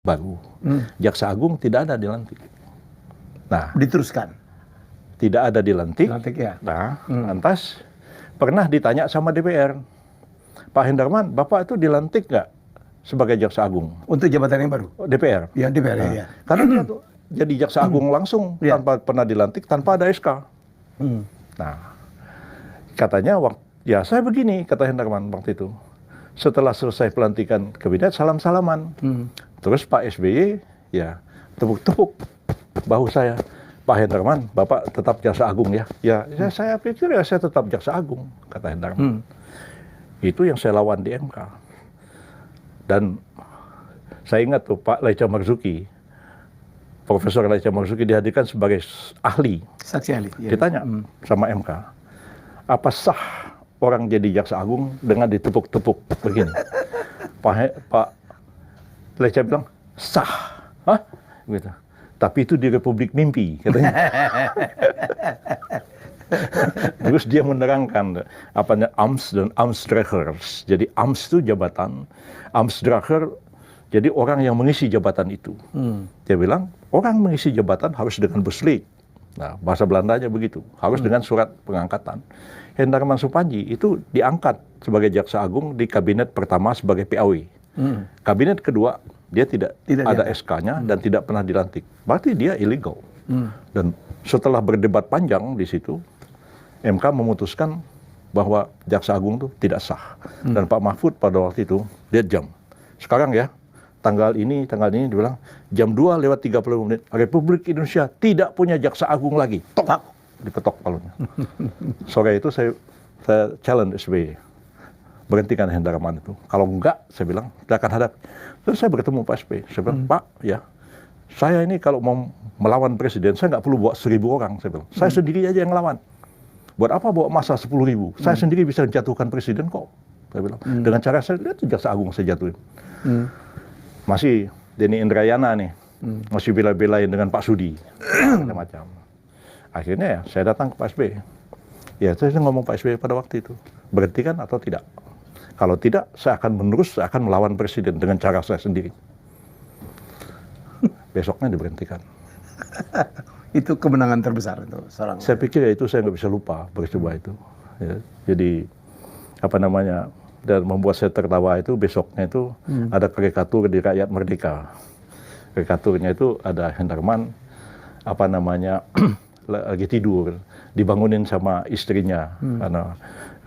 baru. Jaksa Agung tidak ada dilantik. Nah, Diteruskan. tidak ada dilantik. Dilantik ya. Nah, lantas pernah ditanya sama DPR, Pak Hendarman, Bapak itu dilantik nggak sebagai Jaksa Agung? Untuk jabatan yang baru? DPR. Ya, DPR ya. Karena dia tuh jadi Jaksa Agung langsung tanpa pernah dilantik, tanpa ada SK. Nah, katanya ya saya begini, kata Hendarman waktu itu. Setelah selesai pelantikan kabinet, salam-salaman. Terus Pak SBY, ya tepuk-tepuk bahu saya. Pak Hendarman, Bapak tetap Jaksa Agung ya? Ya, saya pikir ya saya tetap Jaksa Agung, kata Hendarman. Itu yang saya lawan di MK. Dan saya ingat tuh Pak Laica Marzuki, Profesor Laica Marzuki dihadirkan sebagai ahli. Saksi ahli. Ya. Ditanya sama MK, apa sah orang jadi Jaksa Agung dengan ditepuk-tepuk begini? Pak Laica bilang, sah. Hah? Gitu. Tapi itu di Republik Mimpi, katanya. Terus dia menerangkan apanya Amts dan Amtsdragers. Jadi Amts itu jabatan, Amtsdrager jadi orang yang mengisi jabatan itu. Dia bilang orang mengisi jabatan harus dengan beslik. Nah, bahasa Belandanya begitu, harus dengan surat pengangkatan. Hendarman Supandji itu diangkat sebagai Jaksa Agung di kabinet pertama sebagai PAW. Kabinet kedua dia tidak ada SK-nya dan tidak pernah dilantik. Berarti dia illegal. Dan setelah berdebat panjang di situ, MK memutuskan bahwa Jaksa Agung itu tidak sah. Dan Pak Mahfud pada waktu itu, dia jam. Sekarang ya, tanggal ini dia bilang, jam 2:30 menit, Republik Indonesia tidak punya Jaksa Agung lagi. Tok! Dipetok palunya. Sore itu saya challenge SBY. Berhentikan Hendarman itu. Kalau enggak, saya bilang, kita akan hadap. Terus saya bertemu Pak SBY. Saya bilang, Pak, ya, saya ini kalau mau melawan presiden, saya nggak perlu bawa 1.000 orang. Saya bilang, saya sendiri aja yang ngelawan. Buat apa bawa massa 10.000? Saya sendiri bisa menjatuhkan presiden kok. Saya bilang, dengan cara saya, lihat Jaksa Agung saya jatuhin. Masih Denny Indrayana nih, masih bela-belain dengan Pak Sudi. Macam-macam. Akhirnya ya, saya datang ke Pak SBY. Ya, saya ngomong Pak SBY pada waktu itu, berhentikan atau tidak? Kalau tidak, saya akan menerus, saya akan melawan presiden dengan cara saya sendiri. Besoknya diberhentikan. Itu kemenangan terbesar itu seorang. Saya pikir ya itu saya nggak bisa lupa peristiwa itu. Ya, jadi apa namanya, dan membuat saya tertawa itu besoknya itu ada karikatur di Rakyat Merdeka. Karikaturnya itu ada Hendarman apa namanya lagi tidur, dibangunin sama istrinya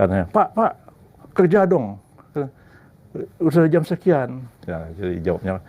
karena Pak kerja dong, udah jam sekian. Ya, jadi jawabnya